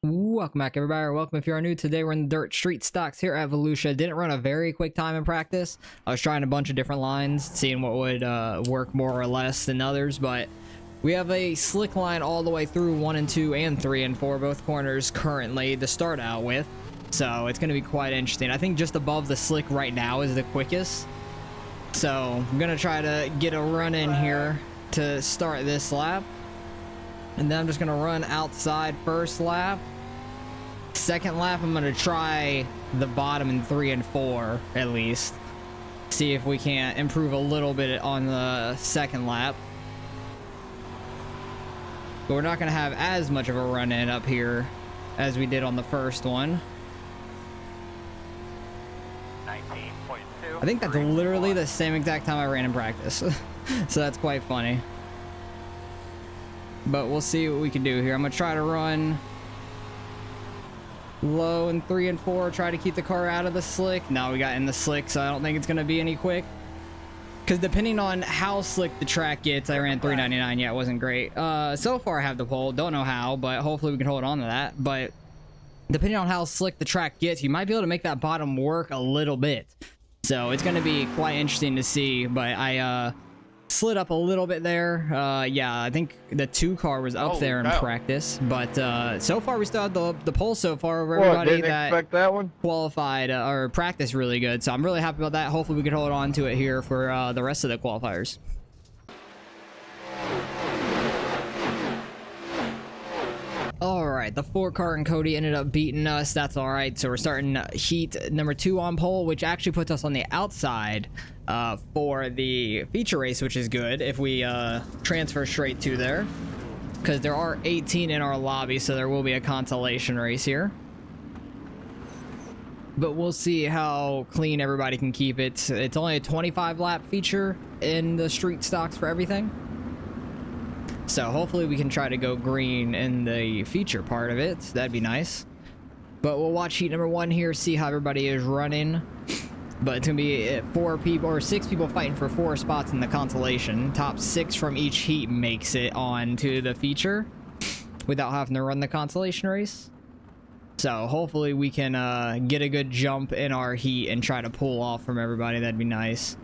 Welcome back, everybody, or welcome if you are new. Today we're in the dirt street stocks here at Volusia. Didn't run a very quick time in practice. I was trying a bunch of different lines, seeing what would work more or less than others, but we have a slick line all the way through 1 and 2 and 3 and 4, both corners currently to start out with. So it's going to be quite interesting. I think just above the slick right now is the quickest. So I'm going to try to get a run in here to start this lap. And then I'm just going to run outside first lap. Second lap, I'm going to try the bottom in 3 and 4 at least. See if we can't improve a little bit on the second lap. But we're not going to have as much of a run in up here as we did on the first one. 19.2. I think that's literally the same exact time I ran in practice. So that's quite funny. But we'll see what we can do here. I'm going to try to run low in 3 and 4, try to keep the car out of the slick. No, we got in the slick, so I don't think it's going to be any quick. Because depending on how slick the track gets, I ran 399. Yeah, it wasn't great. So far, I have the pole. Don't know how, but hopefully we can hold on to that. But depending on how slick the track gets, you might be able to make that bottom work a little bit. So it's going to be quite interesting to see. But I slid up a little bit there. Yeah, I think the 2 car was up there in practice, but so far we still have the pole so far over everybody that one qualified or practiced really good. So I'm really happy about that. Hopefully we can hold on to it here for the rest of the qualifiers. Alright, the 4 car and Cody ended up beating us. That's alright. So we're starting heat number 2 on pole, which actually puts us on the outside for the feature race, which is good if we transfer straight to there. Because there are 18 in our lobby, so there will be a consolation race here. But we'll see how clean everybody can keep it. It's only a 25 lap feature in the street stocks for everything. So hopefully we can try to go green in the feature part of it. That'd be nice. But we'll watch heat number 1 here, see how everybody is running. But it's going to be 4 people or 6 people fighting for 4 spots in the consolation. Top 6 from each heat makes it on to the feature without having to run the consolation race. So hopefully we can get a good jump in our heat and try to pull off from everybody. That'd be nice.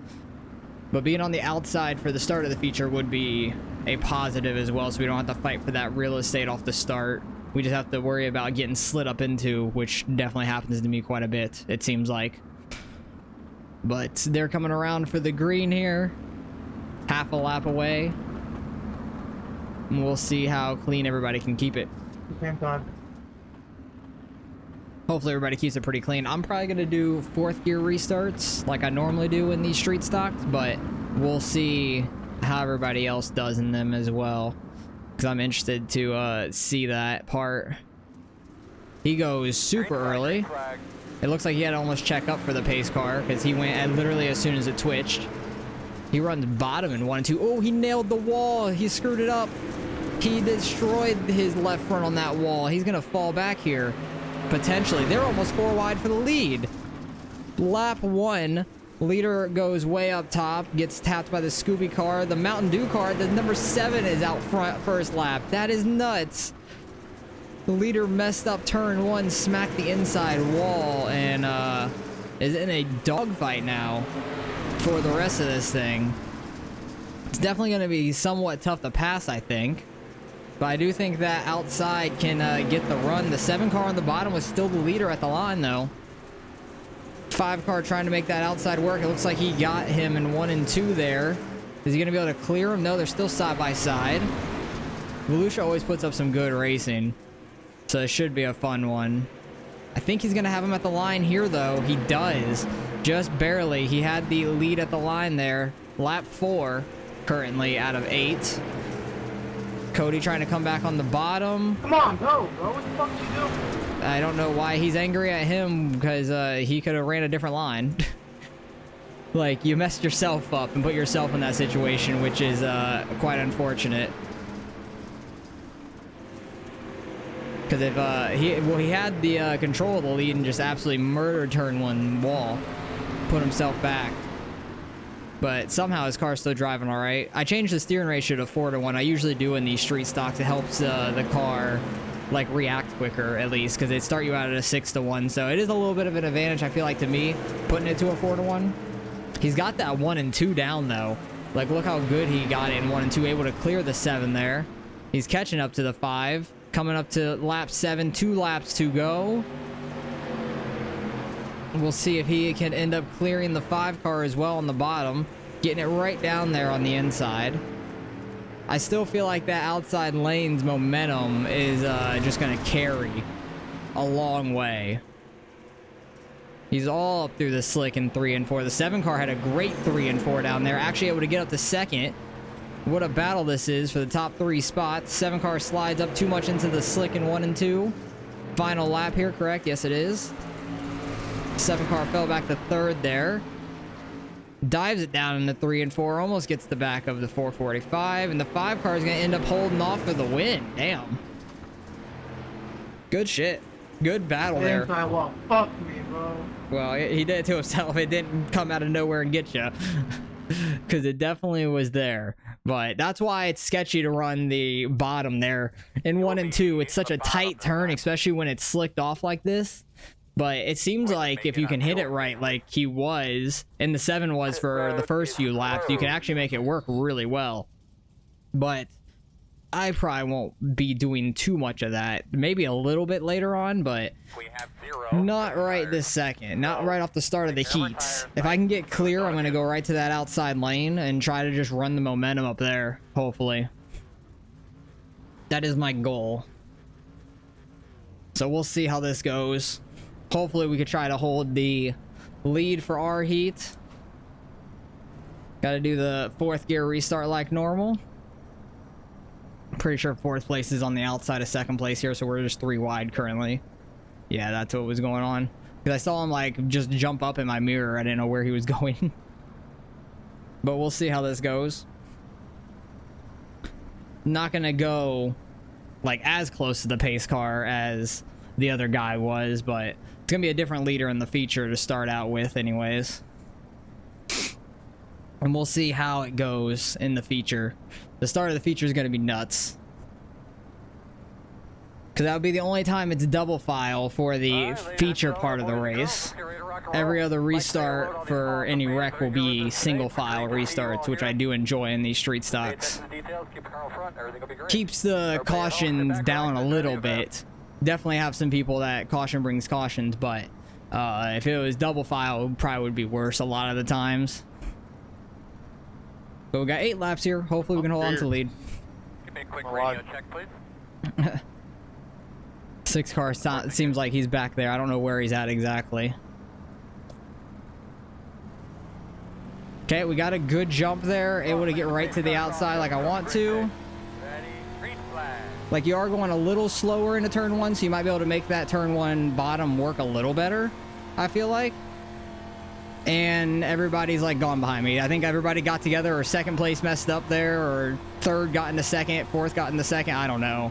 But being on the outside for the start of the feature would be a positive as well, so we don't have to fight for that real estate off the start. We just have to worry about getting slid up into, which definitely happens to me quite a bit, it seems like. But they're coming around for the green here. Half a lap away. And we'll see how clean everybody can keep it. same time. Hopefully everybody keeps it pretty clean. I'm probably going to do 4th gear restarts like I normally do in these street stocks, but we'll see how everybody else does in them as well, because I'm interested to see that part. He goes super early. It looks like he had to almost check up for the pace car because he went and literally as soon as it twitched. He runs bottom in 1 and 2. Oh, he nailed the wall. He screwed it up. He destroyed his left front on that wall. He's going to fall back here. Potentially. They're almost 4 wide for the lead. Lap 1. Leader goes way up top. Gets tapped by the Scooby car. The Mountain Dew car, the number 7 is out front first lap. That is nuts. The leader messed up turn 1, smacked the inside wall, and is in a dogfight now for the rest of this thing. It's definitely going to be somewhat tough to pass, I think. But I do think that outside can get the run. The 7 car on the bottom was still the leader at the line, though. 5 car trying to make that outside work. It looks like he got him in 1 and 2 there. Is he going to be able to clear him? No, they're still side by side. Volusia always puts up some good racing, so it should be a fun one. I think he's going to have him at the line here, though. He does. Just barely. He had the lead at the line there. Lap 4 currently out of 8. Cody trying to come back on the bottom. Come on, go, bro. What the fuck are you doing? I don't know why he's angry at him, because he could have ran a different line. Like, you messed yourself up and put yourself in that situation, which is quite unfortunate. Because if he had the control of the lead and just absolutely murdered turn 1 wall, put himself back. But somehow his car's still driving all right. I changed the steering ratio to 4-to-1. I usually do in these street stocks. It helps the car like react quicker at least, because they start you out at a 6-1. So it is a little bit of an advantage, I feel like, to me, putting it to a 4-1. He's got that 1 and 2 down though. Like, look how good he got it in 1 and 2, able to clear the 7 there. He's catching up to the 5, coming up to lap 7, 2 laps to go. We'll see if he can end up clearing the 5 car as well on the bottom, getting it right down there on the inside. I still feel like that outside lane's momentum is just going to carry a long way. He's all up through the slick in 3 and 4. The 7 car had a great 3 and 4 down there, actually able to get up to second. What a battle this is for the top 3 spots. 7 car slides up too much into the slick in 1 and 2. Final lap here, correct? Yes, it is. 7 car fell back to 3rd there. Dives it down into 3 and 4. Almost gets the back of the 445. And the 5 car is going to end up holding off for the win. Damn. Good shit. Good battle there. Well, fuck me, bro. Well, he did it to himself. It didn't come out of nowhere and get you. Because it definitely was there. But that's why it's sketchy to run the bottom there in 1 and 2. It's such a tight turn, especially when it's slicked off like this. But it seems like if you can hit it right, like he was, and the 7 was for the first few laps, you can actually make it work really well. But I probably won't be doing too much of that. Maybe a little bit later on, but not right this second. Not right off the start of the heats. If I can get clear, I'm going to go right to that outside lane and try to just run the momentum up there, hopefully. That is my goal. So we'll see how this goes. Hopefully we could try to hold the lead for our heat. Got to do the 4th gear restart like normal. Pretty sure 4th place is on the outside of 2nd place here, so we're just 3 wide currently. Yeah, that's what was going on. Because I saw him like just jump up in my mirror. I didn't know where he was going. But we'll see how this goes. Not gonna go like as close to the pace car as the other guy was, but it's gonna be a different leader in the feature to start out with anyways. And we'll see how it goes in the feature. The start of the feature is going to be nuts. Because that would be the only time it's double file for the feature part of the race. Every other restart for any wreck will be single file restarts, which I do enjoy in these street stocks. Keeps the cautions down a little bit. Definitely have some people that caution brings cautions, but if it was double file, it probably would be worse a lot of the times. But we got 8 laps here. Hopefully we can hold on to the lead. Give me a quick radio check, please. 6 car seems like he's back there. I don't know where he's at exactly. Okay, we got a good jump there. Able to get right to the outside like I want to. Like, you are going a little slower into turn 1, so you might be able to make that turn 1 bottom work a little better, I feel like. And everybody's like gone behind me. I think everybody got together, or 2nd place messed up there, or 3rd got into 2nd, 4th got into 2nd. I don't know.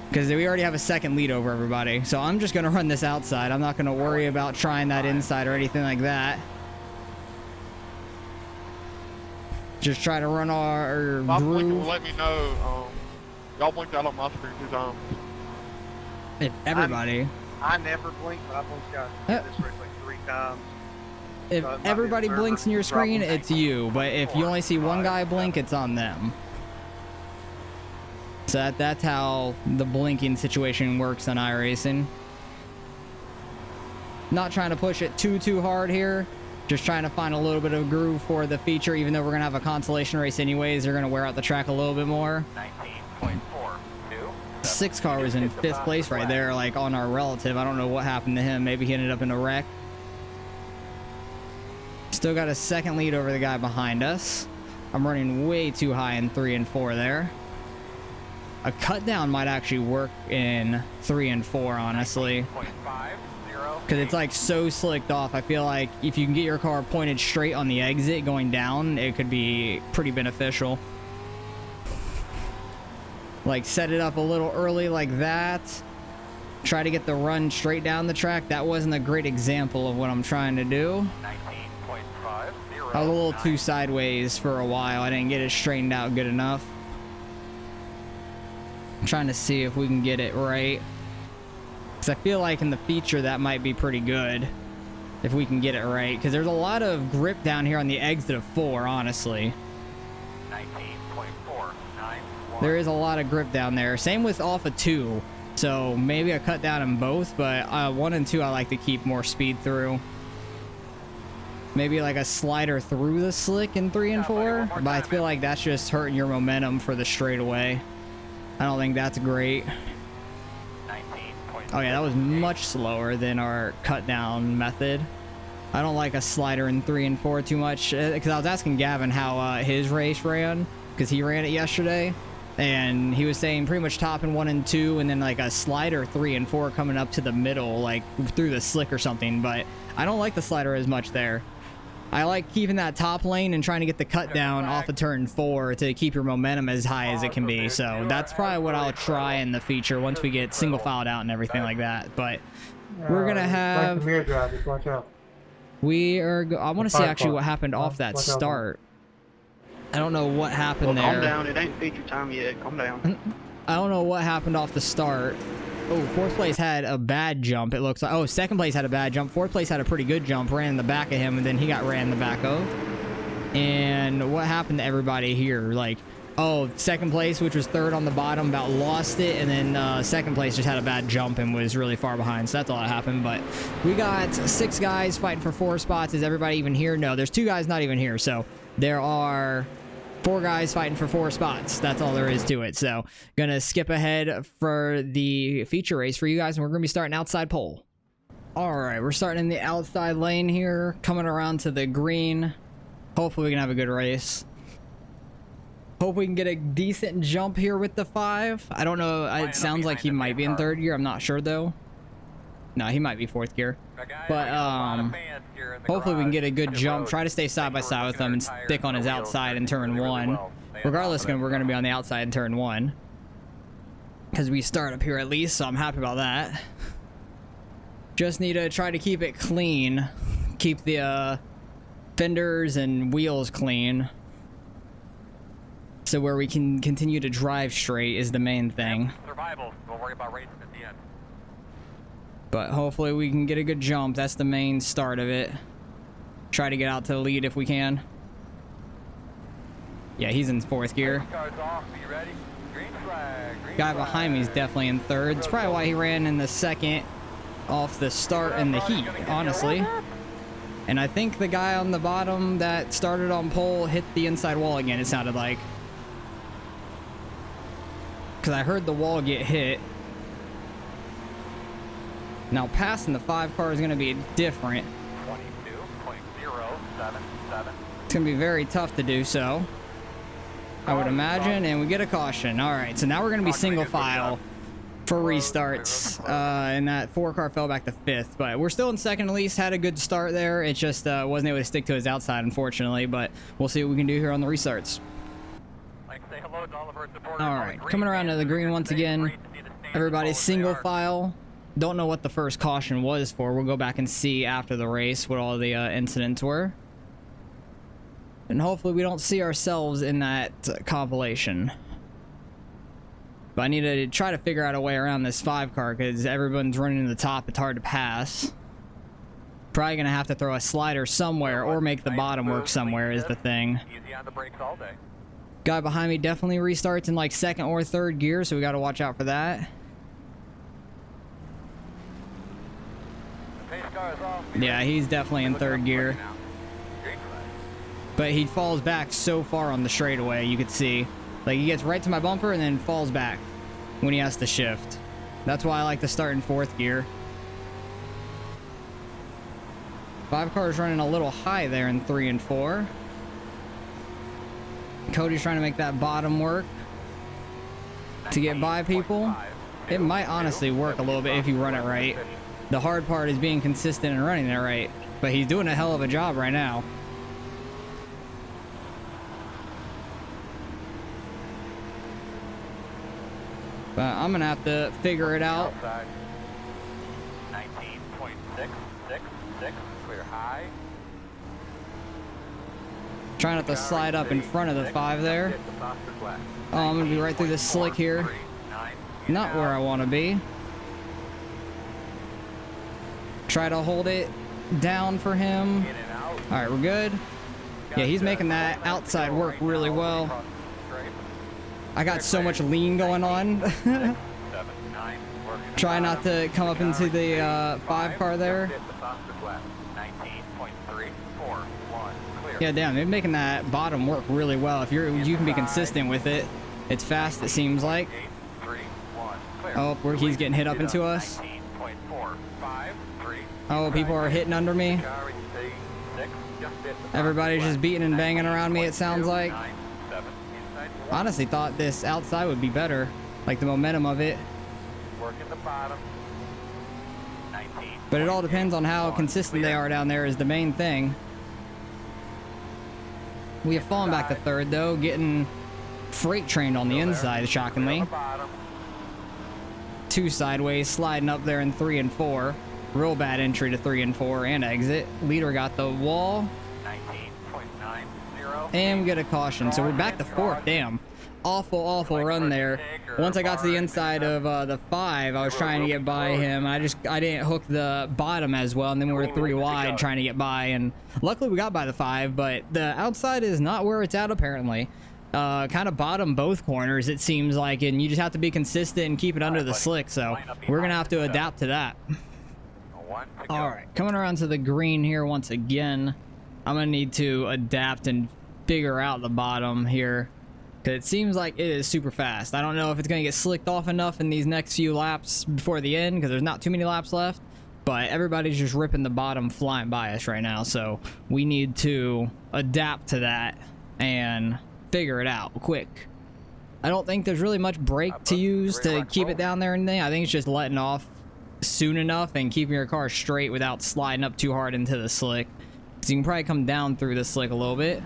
Because we already have a 2nd lead over everybody. So I'm just going to run this outside. I'm not going to worry about trying that inside or anything like that. Just try to run our groove. Let me know. Y'all blinked out on my screen 2 times. If everybody. I never blink, but I blinked out this race like 3 times. If everybody blinks in your screen, it's you. But if you only see one guy blink, it's on them. So that's how the blinking situation works on iRacing. Not trying to push it too hard here. Just trying to find a little bit of groove for the feature, even though we're going to have a consolation race anyways. They're going to wear out the track a little bit more. 19.42. 6 car was in 5th place right there, like on our relative. I don't know what happened to him. Maybe he ended up in a wreck. Still got a 2nd lead over the guy behind us. I'm running way too high in 3 and 4 there. A cut down might actually work in 3 and 4, honestly. Because it's like so slicked off. I feel like if you can get your car pointed straight on the exit going down, it could be pretty beneficial. Like, set it up a little early like that. Try to get the run straight down the track. That wasn't a great example of what I'm trying to do. I was a little too sideways for a while. I didn't get it straightened out good enough. I'm trying to see if we can get it right. Because I feel like in the feature that might be pretty good. If we can get it right. Because there's a lot of grip down here on the exit of 4, honestly. 19.491. There is a lot of grip down there. Same with off of 2. So maybe I cut down on both. But 1 and 2 I like to keep more speed through. Maybe like a slider through the slick in 3 and 4. But I feel like that's just hurting your momentum for the straightaway. I don't think that's great. Oh yeah, that was much slower than our cut down method. I don't like a slider in 3 and 4 too much, because I was asking Gavin how his race ran, because he ran it yesterday, and he was saying pretty much top in 1 and 2, and then like a slider 3 and 4 coming up to the middle, like through the slick or something. But I don't like the slider as much there. I like keeping that top lane and trying to get the cut down off of turn 4 to keep your momentum as high as it can be. So that's probably what I'll try in the feature once we get single filed out and everything like that. But we're gonna have. We are. I want to see actually what happened off that start. I don't know what happened there. Calm down. It ain't feature time yet. Calm down. I don't know what happened off the start. Oh, 4th place had a bad jump, it looks like. Oh, 2nd place had a bad jump. 4th place had a pretty good jump, ran in the back of him, and then he got ran in the back of. And what happened to everybody here? Like, oh, 2nd place, which was 3rd on the bottom, about lost it, and then 2nd place just had a bad jump and was really far behind. So that's all that happened. But we got 6 guys fighting for 4 spots. Is everybody even here? No, there's 2 guys not even here. So there are 4 guys fighting for 4 spots. That's all there is to it. So gonna skip ahead for the feature race for you guys, and we're gonna be starting outside pole. All right, we're starting in the outside lane here, coming around to the green. Hopefully we can have a good race. Hope we can get a decent jump here with the 5. I don't know. It sounds like he might be in 3rd gear. I'm not sure though. No, he might be 4th gear. But hopefully we can get a good jump. Try to stay side by side with him and stick on his outside in turn 1. Regardless, we're going to be on the outside in turn 1. Because we start up here at least, so I'm happy about that. Just need to try to keep it clean. Keep the fenders and wheels clean. So where we can continue to drive straight is the main thing. Survival. We'll worry about racing at the end. But hopefully we can get a good jump. That's the main start of it. Try to get out to the lead if we can. Yeah, he's in 4th gear. Guy behind me is definitely in 3rd. It's probably why he ran in the 2nd off the start in the heat, honestly. And I think the guy on the bottom that started on pole hit the inside wall again, it sounded like. Because I heard the wall get hit. Now passing the 5 car is going to be different. 22.077. It's going to be very tough to do so, I would imagine, and we get a caution. All right, so now we're going to be single file for restarts, and that 4 car fell back to 5th, but we're still in 2nd at least. Had a good start there. It just wasn't able to stick to his outside, unfortunately, but we'll see what we can do here on the restarts. All right, coming around to the green once again. Everybody's single file. Don't know what the first caution was for. We'll go back and see after the race what all the incidents were. And hopefully we don't see ourselves in that compilation. But I need to try to figure out a way around this 5 car because everyone's running to the top. It's hard to pass. Probably going to have to throw a slider somewhere or make the bottom work somewhere is the thing. Easy on the brakes all day. Guy behind me definitely restarts in like 2nd or 3rd gear, so we got to watch out for that. Yeah, he's definitely in 3rd gear. But he falls back so far on the straightaway, you could see. Like, he gets right to my bumper and then falls back when he has to shift. That's why I like to start in 4th gear. 5 cars running a little high there in 3 and 4. Cody's trying to make that bottom work to get by people. It might honestly work a little bit if you run it right. The hard part is being consistent and running it right. But he's doing a hell of a job right now. But I'm going to have to figure it out. 19.666, clear high. Trying not to slide up in front of the 5 there. Oh, I'm going to be right through this slick here. 9 Not where I want to be. Try to hold it down for him. In and out. All right, we're good. Yeah, he's making that outside work really well. I got so much lean going on. 7, 9, working the Try not bottom. to come up into the 5 car there. Just hit the fastest lap. 19.341. Clear. Yeah, damn, they're making that bottom work really well. If you can be consistent with it, it's fast. It seems like. 8, 3, 1. Clear. Oh, where he's getting hit up into us. 19.453. Oh, people are hitting under me. Car in C6, just hit the Everybody's fastest just beating and banging around me, it sounds like. 19.297. Inside one. Honestly thought this outside would be better. Like the momentum of it. Working the bottom. 19. But it all depends on how consistent they are down there is the main thing. We have fallen back to third though, getting freight trained on the inside, shockingly. 2 sideways, sliding up there in 3 and 4. Real bad entry to 3 and 4 and exit. Leader got the wall. 19.90. And we get a caution. So we're back to 4th. Damn. Awful run there. Once I got to the inside of the 5, I was trying to get by him. I didn't hook the bottom as well, and then we were 3 wide trying to get by, and luckily we got by the 5, but the outside is not where it's at apparently. Kind of bottom both corners it seems like, and you just have to be consistent and keep it under the slick, so we're gonna have to adapt to that. All right, coming around to the green here once again. I'm gonna need to adapt and figure out the bottom here, because it seems like it is super fast. I don't know if it's gonna get slicked off enough in these next few laps before the end, because there's not too many laps left, but everybody's just ripping the bottom flying by us right now, so we need to adapt to that and figure it out quick. I don't think there's really much brake to use to keep it down there or anything. I think it's just letting off soon enough and keeping your car straight without sliding up too hard into the slick. So you can probably come down through the slick a little bit.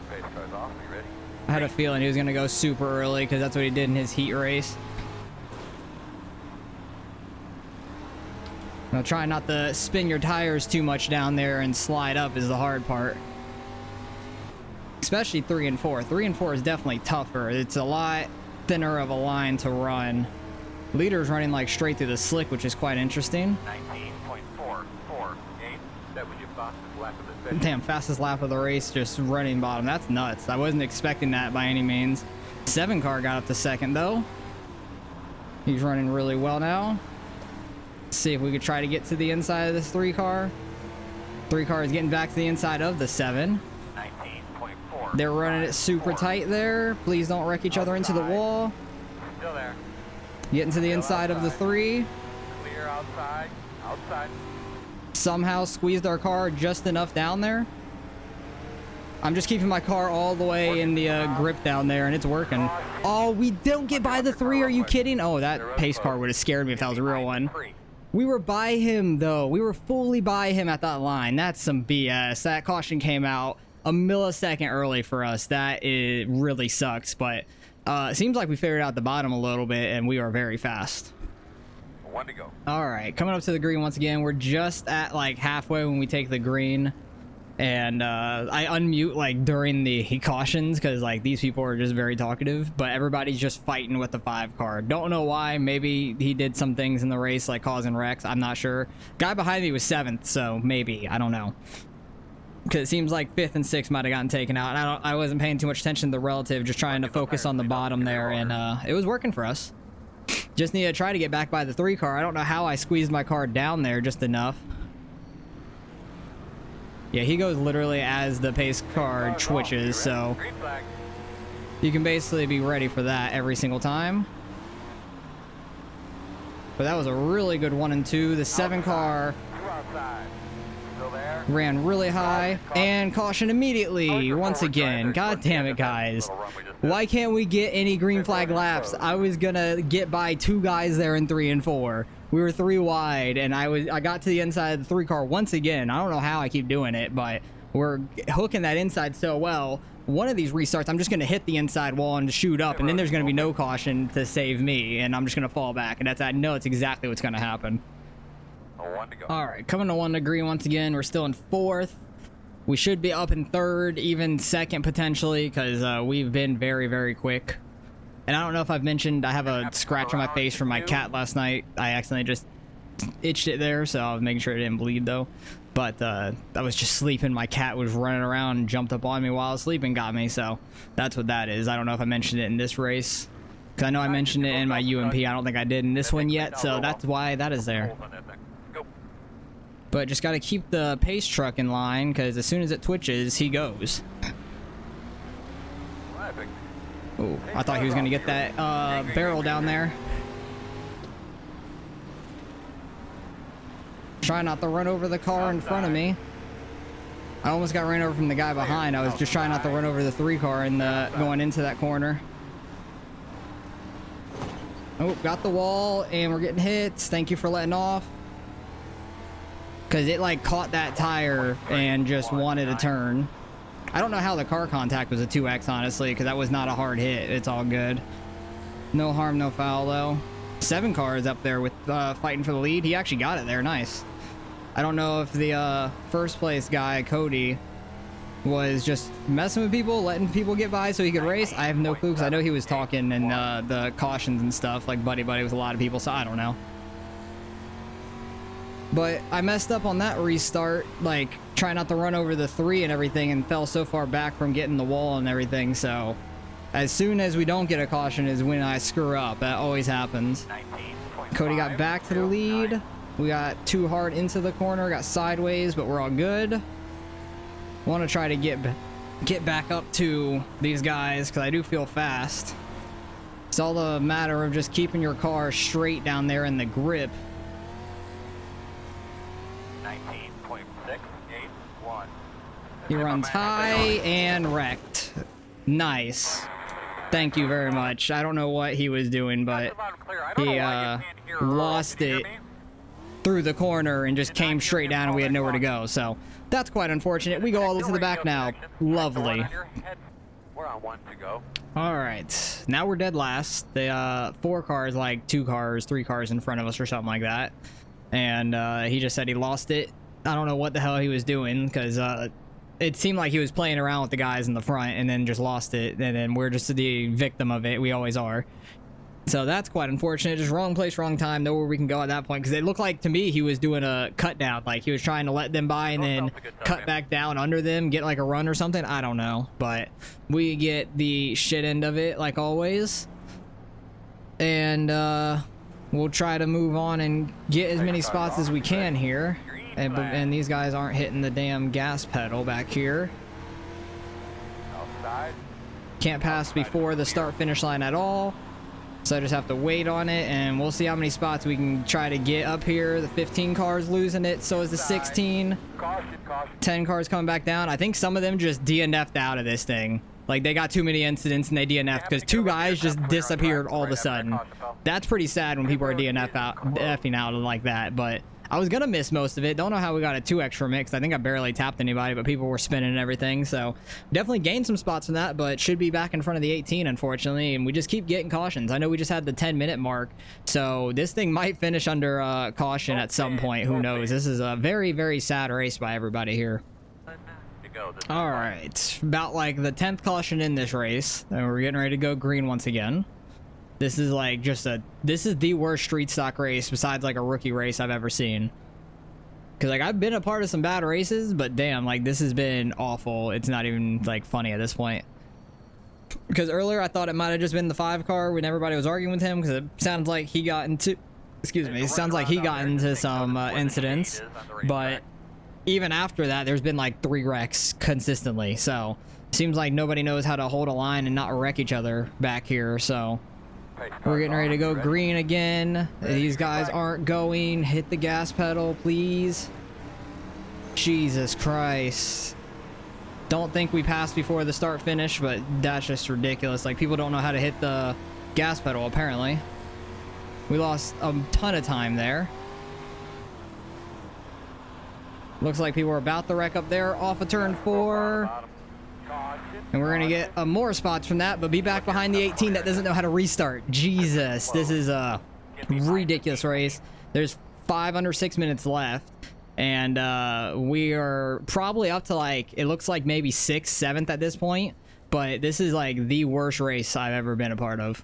Pace car's off. You ready? I had a feeling he was going to go super early because that's what he did in his heat race. Now try not to spin your tires too much down there and slide up is the hard part. Especially 3 and 4. 3 and 4 is definitely tougher. It's a lot thinner of a line to run. Leader's running like straight through the slick, which is quite interesting. 19.448. That was your fastest lap of the session. Damn, fastest lap of the race, just running bottom. That's nuts. I wasn't expecting that by any means. 7 car got up to 2nd though. He's running really well now. Let's see if we could try to get to the inside of this 3 car. 3 car is getting back to the inside of the 7. 19.4. They're running it super tight there. Please don't wreck each other into the wall. Still there. Getting to the inside of the 3. Clear outside. Outside. Somehow squeezed our car just enough down there. I'm just keeping my car all the way in the grip down there, and it's working. Oh, we don't get by the 3. Are you kidding? Oh, that pace car would have scared me if that was a real one. We were by him, though. We were fully by him at that line. That's some BS. That caution came out a millisecond early for us. That really sucks, but it seems like we figured out the bottom a little bit, and we are very fast. 1 to go. All right, coming up to the green once again. We're just at like halfway when we take the green, and I unmute like during the cautions because like these people are just very talkative, but everybody's just fighting with the 5 car. Don't know why. Maybe he did some things in the race like causing wrecks. I'm not sure. Guy behind me was 7th, so maybe, I don't know. Because it seems like 5th and 6th might have gotten taken out. And I wasn't paying too much attention to the relative, just trying to focus on the bottom there, and it was working for us. Just need to try to get back by the 3 car. I don't know how I squeezed my car down there just enough. Yeah, he goes literally as the pace car twitches, so Green flag. you can basically be ready for that every single time. But that was a really good 1 and 2. The 7 car 2 outside. Still there. ran really high, and caution immediately once again. God damn it, guys. Why can't we get any green flag laps? I was gonna get by 2 guys there in 3 and 4. We were 3 wide, and I got to the inside of the 3 car once again. I don't know how I keep doing it, but we're hooking that inside so well. One of these restarts, I'm just gonna hit the inside wall and shoot up, and then there's gonna be no caution to save me, and I'm just gonna fall back. And I know it's exactly what's gonna happen. 1 to go. All right, coming to 1 degree once again. We're still in 4th. We should be up in 3rd, even 2nd potentially, because we've been very, very quick. And I don't know if I've mentioned, I have a scratch on my face from my cat last night. I accidentally just itched it there, so I was making sure it didn't bleed though. But I was just sleeping. My cat was running around and jumped up on me while I was sleeping, got me. So that's what that is. I don't know if I mentioned it in this race, because I know I mentioned it in my UMP. I don't think I did in this one yet, so that's why that is there. But just got to keep the pace truck in line, because as soon as it twitches, he goes. Oh, I thought he was going to get that barrel down there. Try not to run over the car in front of me. I almost got ran over from the guy behind. I was just trying not to run over the 3 car and going into that corner. Oh, got the wall, and we're getting hits. Thank you for letting off. Because it, like, caught that tire and just wanted to turn. I don't know how the car contact was a 2X, honestly, because that was not a hard hit. It's all good. No harm, no foul, though. 7 cars up there with fighting for the lead. He actually got it there. Nice. I don't know if the first place guy, Cody, was just messing with people, letting people get by so he could race. I have no clue, because I know he was talking and the cautions and stuff, like buddy-buddy with a lot of people, so I don't know. But I messed up on that restart, like, trying not to run over the 3 and everything, and fell so far back from getting the wall and everything, so as soon as we don't get a caution is when I screw up. That always happens. Cody got back to the lead. We got too hard into the corner, got sideways, but we're all good. Want to try to get back up to these guys, because I do feel fast. It's all a matter of just keeping your car straight down there in the grip. 19.681. He runs high and wrecked. Nice. Thank you very much. I don't know what he was doing, but he lost it through the corner and just came straight down, and we had nowhere to go. So that's quite unfortunate. We go all the way to the back now. Lovely. We're on 1 to go. All right. Now we're dead last. The 4 cars, like 2 cars, 3 cars in front of us or something like that. And he just said he lost it. I don't know what the hell he was doing, because it seemed like he was playing around with the guys in the front and then just lost it. And then we're just the victim of it. We always are. So that's quite unfortunate. Just wrong place, wrong time. Nowhere we can go at that point, because it looked like to me he was doing a cut down. Like he was trying to let them by and then cut back down under them, get like a run or something. I don't know. But we get the shit end of it like always. And we'll try to move on and get as many spots as we can here. And these guys aren't hitting the damn gas pedal back here. Can't pass before the start-finish line at all. So I just have to wait on it, and we'll see how many spots we can try to get up here. The 15 cars losing it, so is the 16. 10 cars coming back down. I think some of them just DNF'd out of this thing. Like, they got too many incidents, and they DNF'd because 2 guys just disappeared all of a sudden. That's pretty sad when people are DNFing out like that, but I was gonna miss most of it. Don't know how we got a 2x from it, because I think I barely tapped anybody, but people were spinning and everything. So definitely gained some spots from that, but should be back in front of the 18, unfortunately. And we just keep getting cautions. I know we just had the 10-minute mark, so this thing might finish under caution at some point. Who knows? This is a very, very sad race by everybody here. All right, about like the 10th caution in this race, and we're getting ready to go green once again. This is like this is the worst street stock race besides like a rookie race I've ever seen. Cause like I've been a part of some bad races, but damn, like this has been awful. It's not even like funny at this point. Because earlier I thought it might have just been the 5 car when everybody was arguing with him, because it sounds like he got into, it sounds like he got into some incidents. But even after that, there's been like 3 wrecks consistently. So seems like nobody knows how to hold a line and not wreck each other back here. So we're getting ready to go green again. These guys aren't going. Hit the gas pedal, please. Jesus Christ. Don't think we passed before the start finish, but that's just ridiculous. Like, people don't know how to hit the gas pedal, apparently. We lost a ton of time there. Looks like people are about to wreck up there off of turn 4. And we're going to get more spots from that, but be back behind the 18 that doesn't know how to restart. Jesus, this is a ridiculous race. There's 5 under 6 minutes left. And we are probably up to like, it looks like maybe 6th, 7th at this point. But this is like the worst race I've ever been a part of.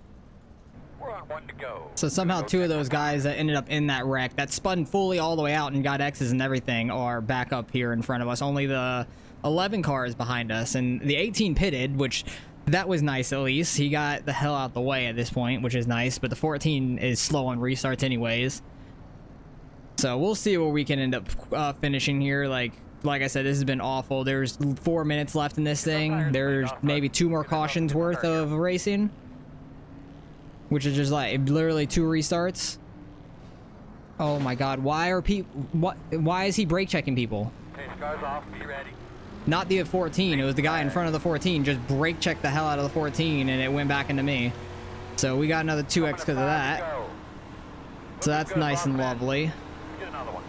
We're on 1 to go. So somehow 2 of those guys that ended up in that wreck that spun fully all the way out and got X's and everything are back up here in front of us. Only the 11 car is behind us, and the 18 pitted, which that was nice. At least he got the hell out the way at this point, which is nice, but the 14 is slow on restarts anyways. So we'll see where we can end up finishing here. Like I said, this has been awful. There's 4 minutes left in this thing. There's maybe 2 more cautions worth of racing, which is just like literally 2 restarts. Oh my god, why are people, why is he brake checking people? Okay, cars off, be ready. Not the 14, it was the guy in front of the 14, just brake checked the hell out of the 14 and it went back into me. So we got another 2x because of that. So that's nice and lovely. Get another one.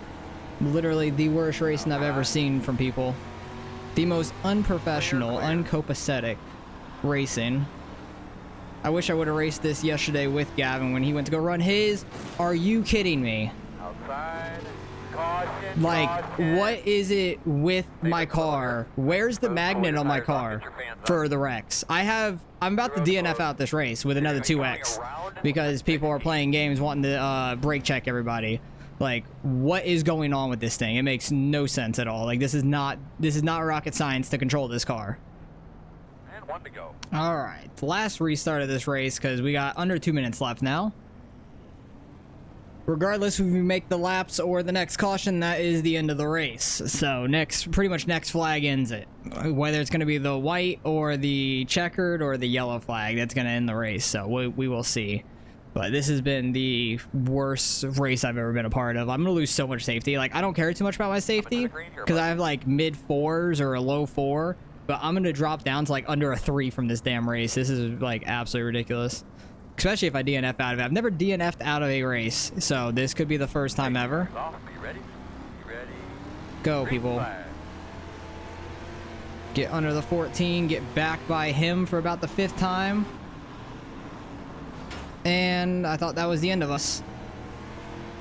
Literally the worst racing I've ever seen from people. The most unprofessional, uncopacetic racing. I wish I would have raced this yesterday with Gavin when he went to go run his. Are you kidding me? Outside. Caution, Like, caution. what is it with my car? Where's the magnet on my car for the wrecks? I'm about to DNF out this race with another 2x because people are playing games wanting to brake check everybody. Like, what is going on with this thing? It makes no sense at all. Like, this is not rocket science to control this car. And 1 to go. All right, the last restart of this race because we got under 2 minutes left now. Regardless if we make the laps or the next caution, that is the end of the race. So pretty much next flag ends it. Whether it's going to be the white or the checkered or the yellow flag, that's going to end the race. So we will see. But this has been the worst race I've ever been a part of. I'm going to lose so much safety. Like, I don't care too much about my safety because I have like mid 4s or a low 4. But I'm going to drop down to like under a 3 from this damn race. This is like absolutely ridiculous. Especially if I DNF out of it. I've never DNF'd out of a race, so this could be the first time ever. Off, be ready. Be ready. Go, Green people. flag. Get under the 14, get back by him for about the 5th time. And I thought that was the end of us.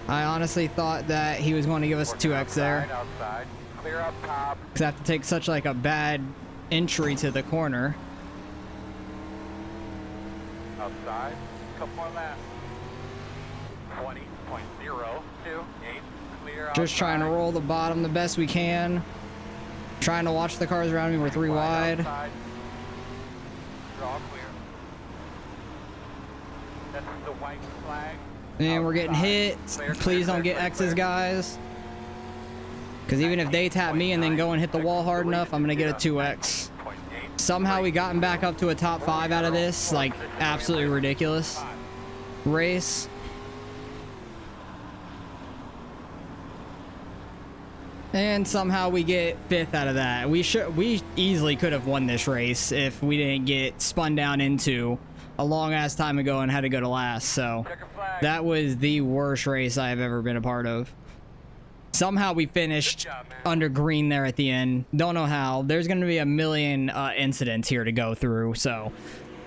I honestly thought that he was going to give us 2x there. Outside. Clear up top. Because I have to take such like a bad entry to the corner. Outside. Couple more laps. 20.028. Clear. Just trying to outside. roll the bottom the best we can. Trying to watch the cars around me. We're 3 wide. Outside. Draw clear. That's the white flag. And we're getting hit. Please don't get X's, guys. Because even if they tap me and then go and hit the wall hard enough, I'm going to get a 2x. Somehow we gotten back up to a top 5 out of this. Like, absolutely ridiculous race. And somehow we get 5th out of that. We easily could have won this race if we didn't get spun down into a long ass time ago and had to go to last. So that was the worst race I have ever been a part of. Somehow we finished under green there at the end. Don't know how. There's going to be a million incidents here to go through. So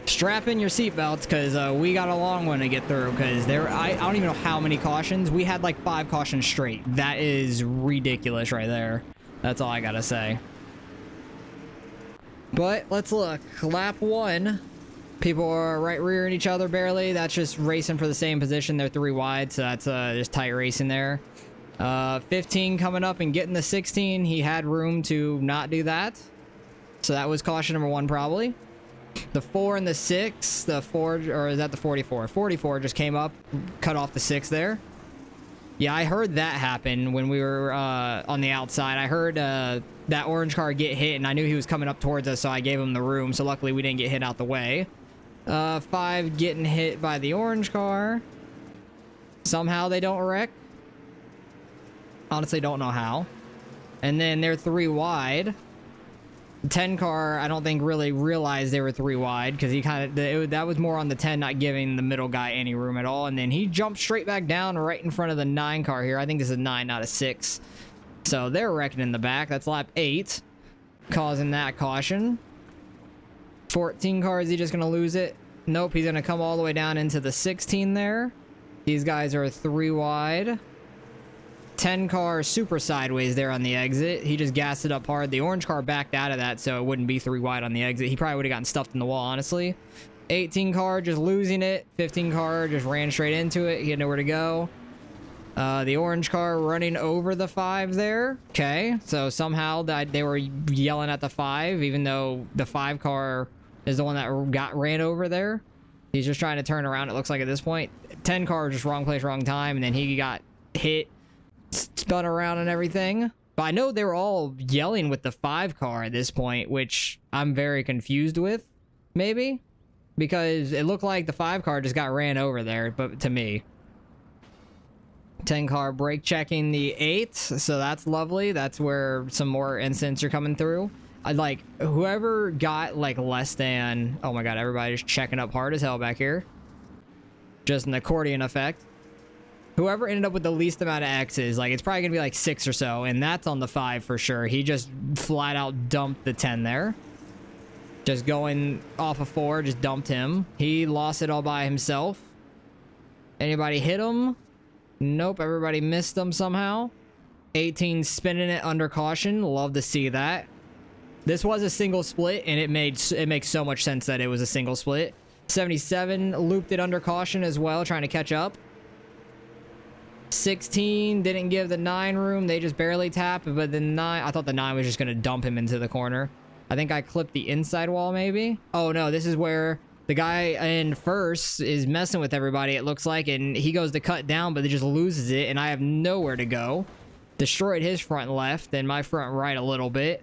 strap in your seatbelts because we got a long one to get through. Because I don't even know how many cautions. We had like 5 cautions straight. That is ridiculous right there. That's all I got to say. But let's look. Lap 1. People are right rearing each other barely. That's just racing for the same position. They're 3 wide. So that's just tight racing there. 15 coming up and getting the 16. He had room to not do that. So that was caution number 1 probably. The 4 and the 6. The 4, or is that the 44? 44 just came up, cut off the 6 there. Yeah, I heard that happen when we were on the outside. I heard that orange car get hit and I knew he was coming up towards us, so I gave him the room. So luckily we didn't get hit out the way. 5 getting hit by the orange car. Somehow they don't wreck. Honestly, don't know how. And then they're 3 wide. 10 car, I don't think really realized they were 3 wide because he kind of, that was more on the 10 not giving the middle guy any room at all. And then he jumped straight back down right in front of the 9 car here. I think this is a 9, not a 6. So they're wrecking in the back. That's lap 8, causing that caution. 14 car, is he just going to lose it? Nope, he's going to come all the way down into the 16 there. These guys are 3 wide. 10 car super sideways there on the exit. He just gassed it up hard. The orange car backed out of that, so it wouldn't be 3 wide on the exit. He probably would have gotten stuffed in the wall, honestly. 18 car just losing it. 15 car just ran straight into it. He had nowhere to go. The orange car running over the 5 there. Okay, so somehow they were yelling at the 5, even though the 5 car is the one that ran over there. He's just trying to turn around, it looks like, at this point. 10 car just wrong place, wrong time, and then he got hit, spun around and everything. But I know they were all yelling with the 5 car at this point, which I'm very confused with, maybe, because it looked like the 5 car just got ran over there, but to me. 10 car brake checking the 8, so that's lovely. That's where some more incidents are coming through. I like whoever got like less than, oh my god, everybody's checking up hard as hell back here. Just an accordion effect. Whoever ended up with the least amount of X's, like it's probably gonna be like 6 or so, and that's on the 5 for sure. He just flat out dumped the 10 there. Just going off of 4, just dumped him. He lost it all by himself. Anybody hit him? Nope, everybody missed him somehow. 18 spinning it under caution. Love to see that. This was a single split, and it makes so much sense that it was a single split. 77 looped it under caution as well, trying to catch up. 16 didn't give the 9 room. They just barely tapped, but the 9, I thought the 9 was just going to dump him into the corner. I think I clipped the inside wall, maybe. Oh, no, this is where the guy in first is messing with everybody, it looks like, and he goes to cut down, but he just loses it, and I have nowhere to go. Destroyed his front left and my front right a little bit.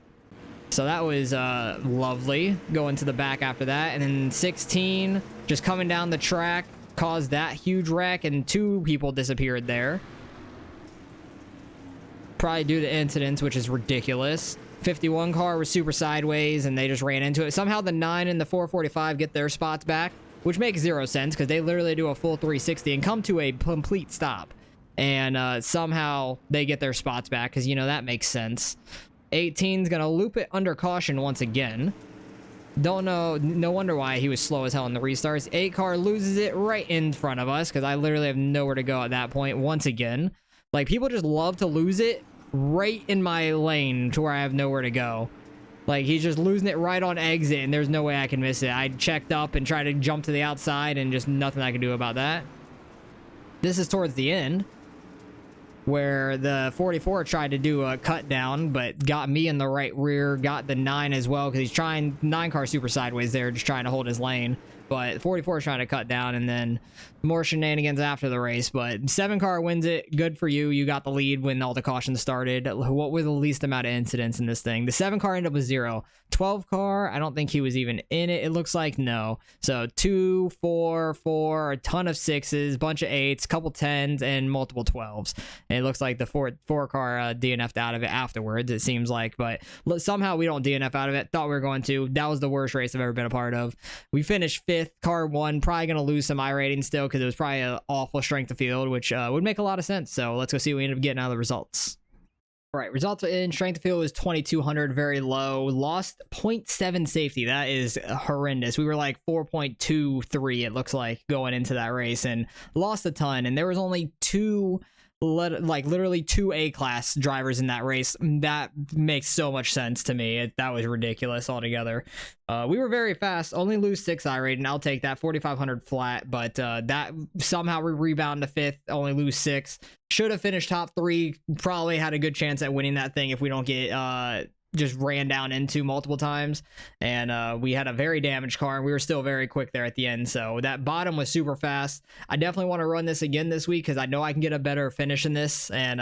So that was lovely. Going to the back after that. And then 16, just coming down the track, caused that huge wreck, and 2 people disappeared there. Probably due to incidents, which is ridiculous. 51 car was super sideways, and they just ran into it. Somehow the 9 and the 445 get their spots back, which makes 0 sense, because they literally do a full 360 and come to a complete stop. And somehow they get their spots back, because, you know, that makes sense. 18's gonna loop it under caution once again. Don't know, no wonder why he was slow as hell in the restarts. 8 car loses it right in front of us, because I literally have nowhere to go at that point once again. Like, people just love to lose it right in my lane to where I have nowhere to go. Like, he's just losing it right on exit, and there's no way I can miss it. I checked up and tried to jump to the outside, and just nothing I can do about that. This is towards the end, where the 44 tried to do a cut down, but got me in the right rear, got the 9 as well, because he's trying, 9 car super sideways there, just trying to hold his lane. But 44 is trying to cut down, and then more shenanigans after the race. But 7 car wins it. Good for you. You got the lead when all the cautions started. What were the least amount of incidents in this thing? The 7 car ended up with 0. 12 car, I don't think he was even in it. It looks like no. So 2, 4, 4, a ton of 6s, bunch of 8s, couple 10s, and multiple 12s. And it looks like the 4 car DNF'd out of it afterwards, it seems like. But somehow we don't DNF out of it. Thought we were going to. That was the worst race I've ever been a part of. We finished 5th. Car 1, probably going to lose some iRating still, because it was probably an awful strength of field, which would make a lot of sense. So let's go see what we end up getting out of the results. All right, results in strength of field was 2200, very low. Lost 0.7 safety. That is horrendous. We were like 4.23, it looks like, going into that race, and lost a ton. And there was only literally 2 A-class drivers in that race. That makes so much sense to me. That was ridiculous altogether. We were very fast, only lose 6 iRating. I'll take that, 4500 flat, but that somehow we rebound to 5th, only lose 6. Should have finished top 3, probably had a good chance at winning that thing if we don't get just ran down into multiple times. And we had a very damaged car, and we were still very quick there at the end. So that bottom was super fast. I definitely want to run this again this week, because I know I can get a better finish in this. And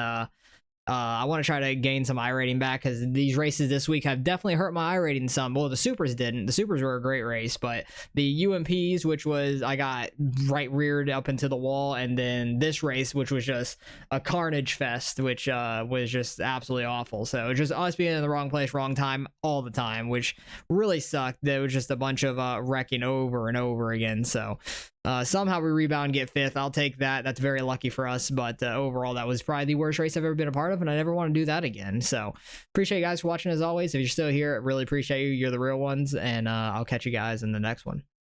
I want to try to gain some iRating back, because these races this week have definitely hurt my iRating some. Well, the Supers didn't. The Supers were a great race, but the UMPs, which was, I got right reared up into the wall, and then this race, which was just a carnage fest, which was just absolutely awful. So it was just us being in the wrong place, wrong time all the time, which really sucked. There was just a bunch of wrecking over and over again. So somehow we rebound and get 5th. I'll take that. That's very lucky for us. But overall, that was probably the worst race I've ever been a part of, and I never want to do that again. So appreciate you guys for watching as always. If you're still here, I really appreciate you. You're the real ones, and I'll catch you guys in the next one.